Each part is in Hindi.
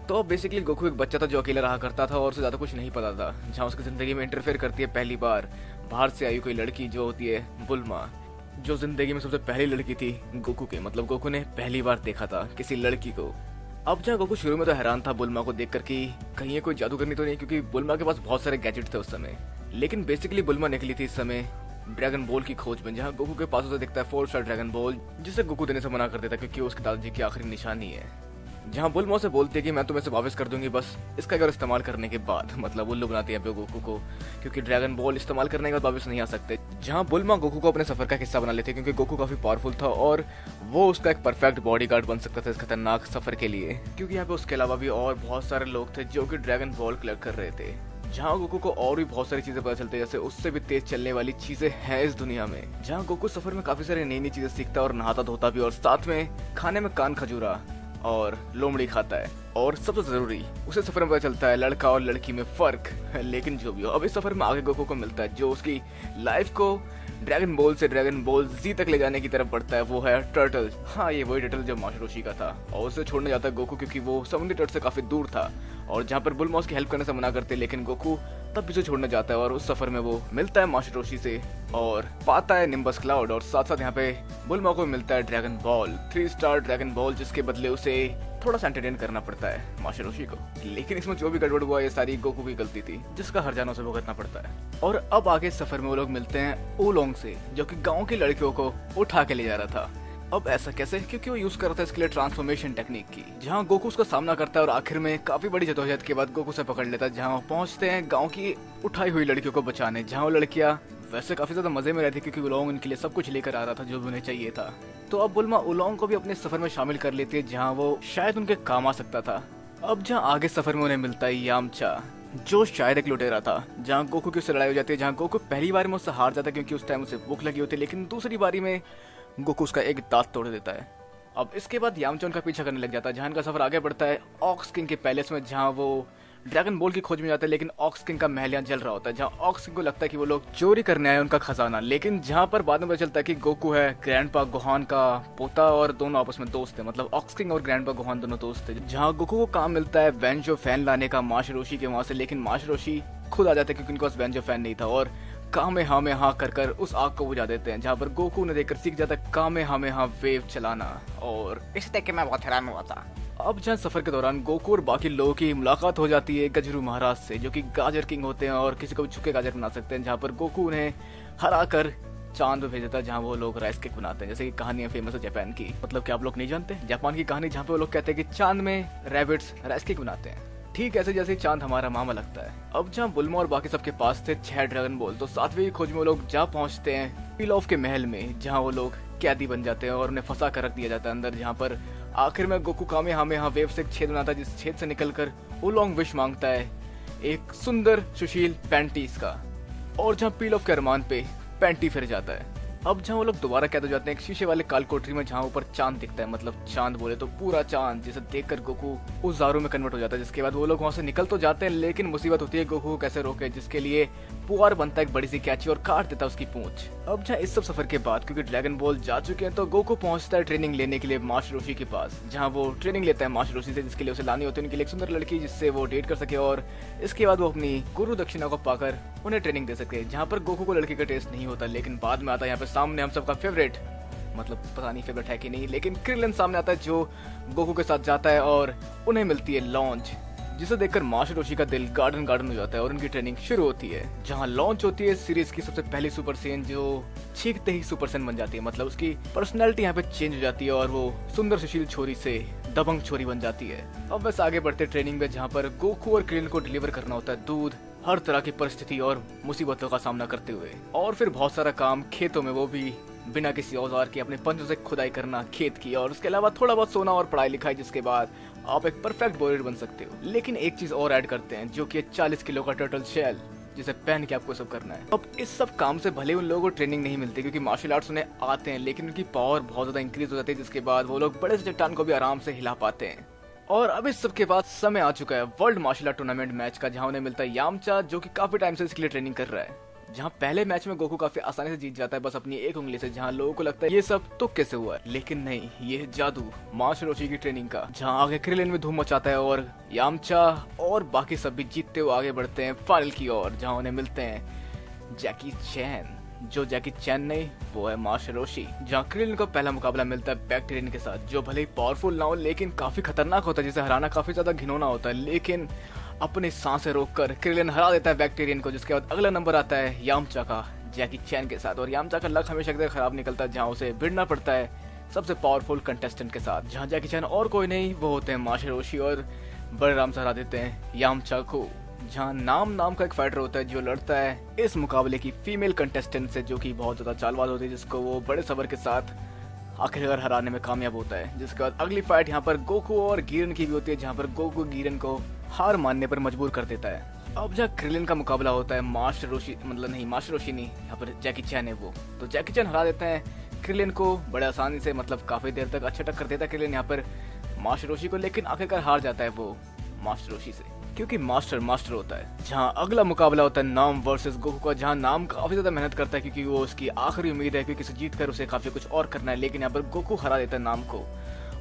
तो बेसिकली गोकू एक बच्चा था जो अकेला रहा करता था और उसे ज्यादा कुछ नहीं पता था, जहाँ उसकी जिंदगी में इंटरफेयर करती है पहली बार बाहर से आई कोई लड़की जो होती है बुल्मा, जो जिंदगी में सबसे पहली लड़की थी गोकू के। मतलब गोकू ने पहली बार देखा था किसी लड़की को। अब जहाँ गोकू शुरू में तो हैरान था बुल्मा को देखकर कि कहीं ये कोई जादूगरनी तो नहीं, क्योंकि बुल्मा के पास बहुत सारे गैजेट थे उस समय। लेकिन बेसिकली बुल्मा निकली थी इस समय ड्रैगन बॉल की खोज में, जहाँ गोकू के पास उसे दिखता है 4 स्टार ड्रैगन बॉल, जिसे गोकू देने से मना कर देता क्योंकि उसके दादाजी की आखिरी निशानी है। जहाँ बुल्मा से बोलती है कि मैं तुम्हें से वापस कर दूंगी बस इसका अगर इस्तेमाल करने के बाद। मतलब उल्लू बनाती है गोकू को, क्योंकि ड्रैगन बॉल इस्तेमाल करने के बाद वापस नहीं आ सकते। जहाँ बुल्मा गोकू को अपने सफर का हिस्सा बना लेती है क्योंकि गोकू काफी पावरफुल था और वो उसका एक परफेक्ट बॉडीगार्ड बन सकता था इस खतरनाक सफर के लिए, क्योंकि यहाँ पे उसके अलावा भी और बहुत सारे लोग थे जो कि ड्रैगन बॉल कलेक्ट कर रहे थे। जहाँ गोकू को और भी बहुत सारी चीजें पता चलती है, जैसे उससे भी तेज चलने वाली चीजें हैं इस दुनिया में। जहाँ गोकू सफर में काफी सारी नई नई चीजें सीखता है और नहाता धोता भी, और साथ में खाने में कान खजूरा और लोमड़ी खाता है। और सबसे जरूरी उसे सफर में पता चलता है लड़का और लड़की में फर्क। लेकिन जो भी हो, अब इस सफर में आगे गोकू को मिलता है जो उसकी लाइफ को ड्रैगन बॉल से ड्रैगन बॉल जी तक ले जाने की तरफ बढ़ता है, वो है टर्टल। हाँ, ये वही टर्टल जो मास्टर रोशी का था, और उसे छोड़ने जाता है गोकू क्योंकि वो समुद्री तट से काफी दूर था, और जहाँ पर बुल्मा उसकी हेल्प करने से मना करते, लेकिन गोकू तब भी उसे छोड़ने जाता है। और उस सफर में वो मिलता है मास्टर रोशी से और पाता है निम्बस क्लाउड, और साथ साथ यहाँ पे बुल्मा को मिलता है dragon ball 3 star dragon ball, जिसके बदले उसे थोड़ा सा एंटरटेन करना पड़ता है मास्टर रोशी को। लेकिन इसमें जो भी गड़बड़ हुआ ये सारी गोकू की गलती थी, जिसका हर जाना उसे भुगतना पड़ता है। और अब आगे सफर में वो लोग मिलते हैं ओलोंग से, जो कि गाँव की लड़कियों को उठा के ले जा रहा था। अब ऐसा कैसे? क्योंकि वो यूज कर रहा था इसके लिए ट्रांसफॉर्मेशन टेक्निक की, जहाँ गोकू उसका सामना करता है और आखिर में काफी बड़ी जद्दोजहद के बाद गोकू से पकड़ लेता है, जहाँ वो पहुंचते हैं गांव की उठाई हुई लड़कियों को बचाने, जहाँ वो लड़कियां वैसे काफी ज्यादा मजे में रहती क्योंकि उलोंग उनके लिए सब कुछ लेकर आ रहा था जो भी उन्हें चाहिए था। तो अब बुल्मा उलोंग को भी अपने सफर में शामिल कर लेती है, जहाँ वो शायद उनके काम आ सकता था। अब जहाँ आगे सफर में उन्हें मिलता है यामचा, जो शायद एक लुटेरा था, जहाँ गोकू की उससे लड़ाई हो जाती है, जहाँ गोकू पहली बार में उससे हार जाता है क्योंकि उस टाइम उसे भूख लगी होती है, लेकिन दूसरी बारी में गोकू उसका एक दांत तोड़ देता है। अब इसके बाद यामचा उनका पीछा करने लग जाता है, जहाँ इनका सफर आगे बढ़ता है ऑक्स किंग के पैलेस में, जहाँ वो ड्रैगन बॉल की खोज में जाता है, लेकिन ऑक्स किंग का महल यहाँ जल रहा होता है, जहाँ ऑक्स किंग को लगता है कि वो लोग चोरी करने आए उनका खजाना। लेकिन जहाँ पर बाद में पता चलता है कि गोकू है ग्रैंडपा गोहान का पोता और दोनों आपस में दोस्त है, मतलब ऑक्स किंग और ग्रैंडपा गोहान दोनों दोस्त थे। जहाँ गोकू को काम मिलता है वेंजो फैन लाने का मास्टर रोशी के वहां से, लेकिन मास्टर रोशी खुद आ जाते हैं क्योंकि उनके पास वेंजो फैन नहीं था, और कामे हामे हाँ कर उस आग को बुझा देते हैं, जहाँ पर गोकू ने देखकर सीख जाता है कामे हामे हाँ वेव चलाना, और इस देख के मैं बहुत हैरान हुआ था। अब जहाँ सफर के दौरान गोकू और बाकी लोगों की मुलाकात हो जाती है गजरू महाराज से, जो कि गाजर किंग होते हैं और किसी को भी छुके गाजर बना सकते हैं, जहाँ पर गोकू उन्हें हरा कर चांद पे भेज देता है, जहाँ वो लोग राइस केक बनाते हैं। जैसे कि कहानियां फेमस है जापान की, मतलब कि आप लोग नहीं जानते जापान की कहानी जहाँ पे वो लोग कहते हैं कि चांद में रैबिट्स राइस केक बनाते हैं, ठीक ऐसे जैसे चांद हमारा मामा लगता है। अब जहाँ बुल्मा और बाकी सबके पास थे 6 ड्रैगन बॉल, तो 7वीं खोज में वो लोग जा पहुंचते हैं पीलॉफ के महल में, जहाँ वो लोग कैदी बन जाते हैं और उन्हें फंसा कर रख दिया जाता है अंदर, जहाँ पर आखिर में गोकू कामे हामे हाँ वेव से एक छेद बनाता है, जिस छेद से निकलकर ओलोंग विश मांगता है एक सुंदर सुशील पैंटीज का, और जहाँ पीलॉफ के अरमान पे पैंटी फिर जाता है। अब जहाँ वो लोग दोबारा कैद हो जाते हैं एक शीशे वाले काल कोठरी में, जहाँ ऊपर चांद दिखता है, मतलब चांद बोले तो पूरा चांद, जिसे देखकर गोकू उस जारू में कन्वर्ट हो जाता है। जिसके बाद वो लोग वहां से निकल तो जाते हैं, लेकिन मुसीबत होती है गोकू को कैसे रोके, जिसके लिए पुआर बनता है एक बड़ी सी कैची और काट देता है उसकी पूंछ। अब जहाँ इस सब सफर के बाद क्योंकि ड्रैगन बॉल जा चुके हैं, तो गोकू पहुंचता है ट्रेनिंग लेने के लिए मास्टर रोशी के पास, जहाँ वो ट्रेनिंग लेता है मास्टर रोशी से, जिसके लिए उसे लानी होती है उनके लिए एक सुंदर लड़की जिससे वो डेट कर सके, और इसके बाद वो अपनी गुरु दक्षिणा को पाकर उन्हें ट्रेनिंग दे सके। जहाँ पर गोकू को लड़की का टेस्ट नहीं होता, लेकिन बाद में आता है यहाँ पे सामने हम सबका फेवरेट, मतलब पता नहीं फेवरेट है कि नहीं, लेकिन क्रिलन सामने आता है जो गोकू के साथ जाता है और उन्हें मिलती है लॉन्च, जिसे देखकर मास्टर रोशी का दिल गार्डन गार्डन हो जाता है और उनकी ट्रेनिंग शुरू होती है। जहां लॉन्च होती है सीरीज की सबसे पहली सुपर सेन, जो छींकते ही सुपर सेन बन जाती है, मतलब उसकी पर्सनैलिटी यहाँ पे चेंज हो जाती है और वो सुंदर सुशील छोरी से दबंग छोरी बन जाती है। अब बस आगे बढ़ते ट्रेनिंग में, जहाँ पर गोकू और क्रिलन को डिलीवर करना होता है दूध हर तरह की परिस्थिति और मुसीबतों का सामना करते हुए, और फिर बहुत सारा काम खेतों में, वो भी बिना किसी औजार के अपने पंजों से खुदाई करना खेत की, और उसके अलावा थोड़ा बहुत सोना और पढ़ाई लिखाई, जिसके बाद आप एक परफेक्ट वॉरियर बन सकते हो। लेकिन एक चीज और ऐड करते हैं, जो कि 40 किलो का टर्टल शेल, जिसे पहन के आपको सब करना है। अब इस सब काम से भले उन लोगों को ट्रेनिंग नहीं मिलती क्योंकि मार्शल आर्ट्स उन्हें आते हैं, लेकिन उनकी पावर बहुत ज्यादा इंक्रीज हो जाती है, जिसके बाद वो लोग बड़े से चट्टान को भी आराम से हिला पाते हैं। और अब इस सब के बाद समय आ चुका है world martial art tournament match का, जहां उन्हें मिलता है यामचा, जो कि काफी टाइम से इसके लिए ट्रेनिंग कर रहा है। जहाँ पहले मैच में गोकू काफी आसानी से जीत जाता है बस अपनी एक उंगली से, जहाँ लोगों को लगता है ये सब तो कैसे हुआ, लेकिन नहीं, ये है जादू मास्टर रोशी की ट्रेनिंग का। जहाँ आगे क्रिलिन में धूम मचाता है और यामचा और बाकी सब भी जीतते हुए आगे बढ़ते हैं फाइनल की ओर, जहाँ उन्हें मिलते हैं जैकी चैन। जो जैकी चैन नहीं, वो है मास्टर रोशी। जहाँ क्रिलिन को पहला मुकाबला मिलता है बैक्टीरियन के साथ, जो भले ही पावरफुल ना हो लेकिन काफी खतरनाक होता है, जिसे हराना काफी ज्यादा घिनौना होता है। लेकिन अपनी सांसें रोककर क्रिलिन हरा देता है बैक्टीरियन को, जिसके बाद अगला नंबर आता है यामचा का जैकी चैन के साथ। और यामचा का लक हमेशा की खराब निकलता है, जहाँ उसे भिड़ना पड़ता है सबसे पावरफुल कंटेस्टेंट के साथ, जहाँ जैकी चैन और कोई नहीं, वो होते हैं मास्टर रोशी और बड़े आराम से हरा देते हैं यामचा को। जहाँ नाम का एक फाइटर होता है जो लड़ता है इस मुकाबले की फीमेल कंटेस्टेंट से, जो कि बहुत ज्यादा चालबाज होती है, जिसको वो बड़े सबर के साथ आखिरकार हराने में कामयाब होता है। जिसके बाद अगली फाइट यहाँ पर गोकू और गीरन की भी होती है, जहाँ पर गोकू गीरन को हार मानने पर मजबूर कर देता है। अब जहाँ क्रिलिन का मुकाबला होता है मास्टर रोशी, मतलब नहीं मास्टर रोशी नहीं, यहाँ पर जैकी चैन है वो, तो जैकी चैन हरा देते हैं क्रिलिन को बड़े आसानी से, मतलब काफी देर तक अच्छा टक्कर देता है क्रिलिन यहाँ पर मास्टर रोशी को, लेकिन आखिरकार हार जाता है वो मास्टर रोशी से, क्योंकि मास्टर होता है। जहाँ अगला मुकाबला होता है नाम वर्सेस गोकू का, जहाँ नाम काफी ज्यादा मेहनत करता है क्योंकि वो उसकी आखिरी उम्मीद है, क्योंकि इसे जीत कर उसे काफी कुछ और करना है, लेकिन यहाँ पर गोकू हरा देता है नाम को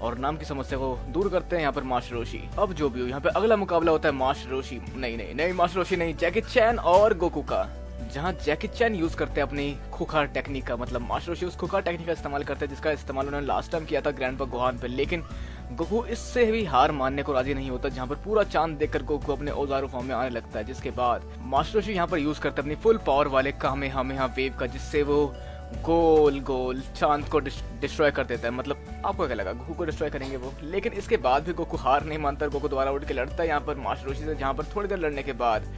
और नाम की समस्या को दूर करते हैं यहाँ पर मास्टर रोशी। अब जो भी हो, यहाँ पे अगला मुकाबला होता है मास्टर रोशी नहीं मास्टर रोशी नहीं, जैकी चैन और गोकू का, जहाँ जैकी चैन यूज करते हैं अपनी खुखार टेक्निक का, मतलब मास्टर रोशी उस खुखार टेक्निक का इस्तेमाल करते हैं जिसका इस्तेमाल उन्होंने लास्ट टाइम किया था ग्रैंडपा गोहान पे, लेकिन गोकू इससे भी हार मानने को राजी नहीं होता, जहाँ पर पूरा चांद देखकर गोकू अपने औजारों फॉर्म में आने लगता है। जिसके बाद मास्टर रोशी यहाँ पर यूज करते हैं अपनी फुल पावर वाले कामेहामेहा वेव का, जिससे वो गोल चांद को डिस्ट्रॉय कर देता है। मतलब आपको क्या लगा गोकू को डिस्ट्रॉय करेंगे वो, लेकिन इसके बाद भी गोकू हार नहीं मानता, गोकू दोबारा उठ के लड़ता है यहाँ पर मास्टर रोशी से, जहाँ पर थोड़ी देर लड़ने के बाद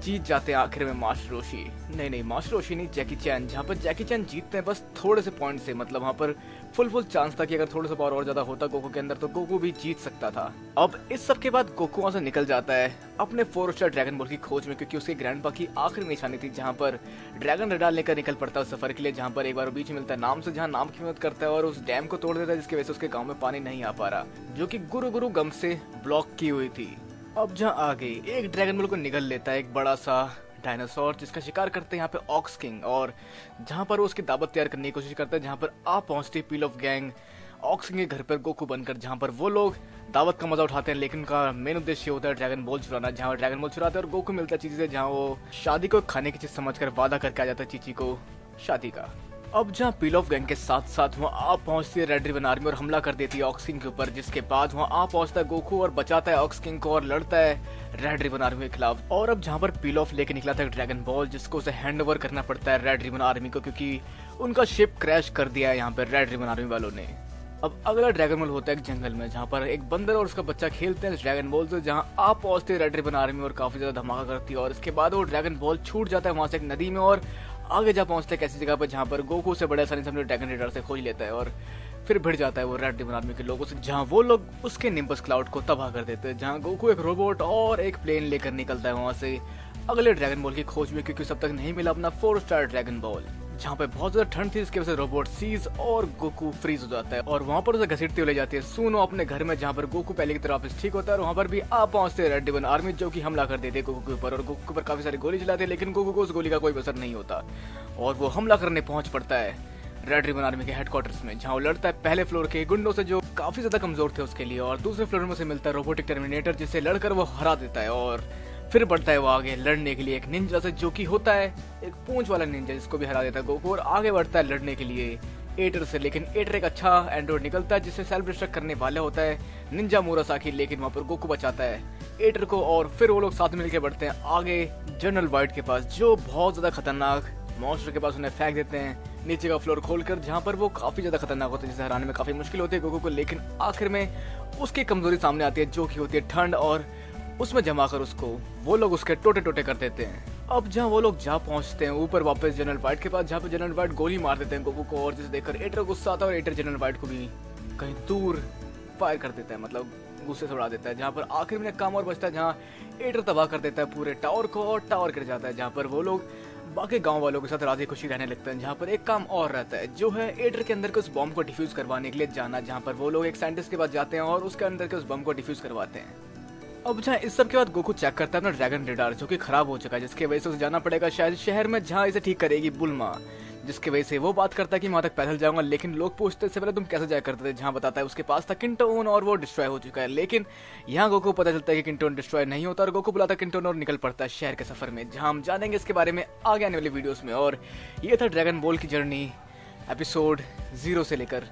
जीत जाते हैं आखिर में मास्टर रोशी नहीं मास्टर रोशी नहीं, जैकी चैन, जहाँ पर जैकी चैन जीतते हैं बस थोड़े से पॉइंट से। मतलब वहाँ पर फुल चांस था कि अगर थोड़ा सा पावर और ज्यादा होता गोकू के अंदर तो गोकू भी जीत सकता था। अब इस सब के बाद गोकू वहाँ से निकल जाता है अपने 4 स्टार ड्रैगन बॉल की खोज में, क्योंकि उसके ग्रैंडपा की आखिरी निशानी थी, जहाँ पर ड्रैगन रेडार लेकर निकल पड़ता है उस सफर के लिए, जहाँ पर एक बार बीच मिलता है नाम से, जहाँ नाम की मदद करता है और उस डैम को तोड़ देता है, जिसकी वजह से उसके गाँव में पानी नहीं आ पा रहा, जो की गुरु गम से ब्लॉक की हुई थी। अब जहाँ आगे एक ड्रैगन बॉल को निगल लेता है एक बड़ा सा डायनासोर, जिसका शिकार करते हैं यहाँ पे ऑक्स किंग, और जहाँ पर वो उसकी दावत तैयार करने की कोशिश करता है, जहाँ पर आप पहुंचती peel of gang ox king के घर पर गोकू बनकर, जहाँ पर वो लोग दावत का मजा उठाते हैं, लेकिन उनका मेन उद्देश्य होता है ड्रैगन बॉल चुराना। जहाँ ड्रैगन बॉल चुराते हैं और गोकू मिलता है चीची से, जहाँ वो शादी को खाने की चीज समझकर वादा करके आ जाता है चीची को शादी का। अब जहाँ पील ऑफ गैंग के साथ साथ वहाँ आप पहुंचती है रेड रिबन आर्मी और हमला कर देती है ऑक्स किंग के ऊपर, जिसके बाद वहाँ आप पहुंचता है गोकू और बचाता है ऑक्स किंग को और लड़ता है रेड रिबन आर्मी के खिलाफ। और अब जहाँ पर पील ऑफ लेके निकला था ड्रैगन बॉल, जिसको उसे हैंड ओवर करना पड़ता है रेड रिबन आर्मी को, क्योंकि उनका शिप क्रैश कर दिया है यहाँ पर रेड रिबन आर्मी वालों ने। अब अगला ड्रैगन बॉल होता है एक जंगल में, जहाँ पर एक बंदर और उसका बच्चा खेलते हैं ड्रैगन बॉल से, जहाँ आप पहुंचते रेड रिबन आर्मी और काफी ज्यादा धमाका करती है, और इसके बाद वो ड्रैगन बॉल छूट जाता है वहां से एक नदी में, और आगे जा पहुंचते हैं ऐसी जगह पर जहाँ पर गोकू से बड़े आसानी से अपने ड्रैगन रेडर से खोज लेता है, और फिर भिड़ जाता है वो रेड रिबन आर्मी के लोगों से, जहाँ वो लोग उसके निम्बस क्लाउड को तबाह कर देते हैं। जहाँ गोकू एक रोबोट और एक प्लेन लेकर निकलता है वहां से अगले ड्रैगन बॉल की खोज में, क्योंकि सब तक नहीं मिला अपना 4 स्टार ड्रैगन बॉल, जहाँ पे बहुत ज्यादा ठंड थी, इसकी वजह से रोबोट सीज और गोकू फ्रीज हो जाता है, और वहाँ पर उसे घसीटती हुई ले जाती है सूनो अपने घर में, जहाँ पर गोकू पहले की तरह वापस ठीक होता है, और वहाँ पर भी आप पहुंचते हैं रेड रिबन आर्मी, जो कि हमला कर देते हैं गोकू के ऊपर, और गोकू के ऊपर काफी सारी गोली चलाते हैं, लेकिन गोकू को उस गोली का कोई असर नहीं होता, और वो हमला करने पहुंच पड़ता है रेड रिबन आर्मी के हेडक्वार्टर्स में, जहाँ वो लड़ता है पहले फ्लोर के गुंडों से जो काफी ज्यादा कमजोर थे उसके लिए, और दूसरे फ्लोर में उसे मिलता है रोबोटिक टर्मिनेटर, जिससे लड़कर वो हरा देता है, और फिर बढ़ता है वो आगे लड़ने के लिए एक निंजा से, जो कि होता है एक पूंछ वाला निंजा, जिसको भी हरा देता है गोकू, और आगे बढ़ता है लड़ने के लिए एटर से, लेकिन एटर एक अच्छा एंड्रॉइड निकलता है जिससे सेल्फ डिस्ट्रक्ट करने वाला होता है निंजा मुरासाकी, लेकिन वहाँ पर गोकू बचाता है एटर को, और फिर वो लोग साथ मिलकर बढ़ते हैं आगे जनरल वाइट के पास, जो बहुत ज्यादा खतरनाक मॉन्स्टर के पास उन्हें फेंक देते हैं नीचे का फ्लोर खोलकर, जहाँ पर वो काफी ज्यादा खतरनाक होते हैं, जिसे हराने में काफी मुश्किल होती है गोकू को, लेकिन आखिर में उसकी कमजोरी सामने आती है, जो कि होती है ठंड, और उसमें जमा कर उसको वो लोग उसके टोटे कर देते हैं। अब जहाँ वो लोग जा पहुंचते हैं ऊपर वापस जनरल वाइट के पास, जहाँ पे जनरल वाइट गोली मार देते हैं गोकू को, और जिसे देखकर एटर गुस्सा आता है और एटर जनरल वाइट को भी कहीं दूर फायर कर देता है, मतलब गुस्से से उड़ा देता है, जहाँ पर आखिर में एक काम और बचता है, जहाँ एटर तबाह कर देता है पूरे टावर को और टावर गिर जाता है, जहाँ पर वो लोग बाकी गांव वालों के साथ राजी खुशी रहने लगते हैं। जहाँ पर एक काम और रहता है, जो है एटर के अंदर के उस बम को डिफ्यूज करवाने के लिए जाना, जहाँ पर वो लोग एक साइंटिस्ट के पास जाते हैं और उसके अंदर के उस बम को डिफ्यूज करवाते हैं। अब जहाँ इस सब के बाद गोकू चेक करता है अपना ड्रैगन रेडार जो कि खराब हो चुका है, जिसकी वजह से उसे जाना पड़ेगा शायद शहर में जहाँ इसे ठीक करेगी बुल्मा, जिसकी वजह से वो बात करता है कि वहां तक पैदल जाऊंगा। लेकिन लोग पूछते से पहले तुम कैसे जाया करते थे, जहाँ बताता है उसके पास था किंटोन और वो डिस्ट्रॉय हो चुका है। लेकिन यहाँ गोकू पता चलता है कि किंटोन डिस्ट्रॉय नहीं होता और गोकू बुलाता किंटोन और निकल पड़ता है शहर के सफर में, जहाँ हम जानेंगे इसके बारे में आगे आने वाली वीडियोस में। और ये था ड्रैगन बॉल की जर्नी एपिसोड 0 से लेकर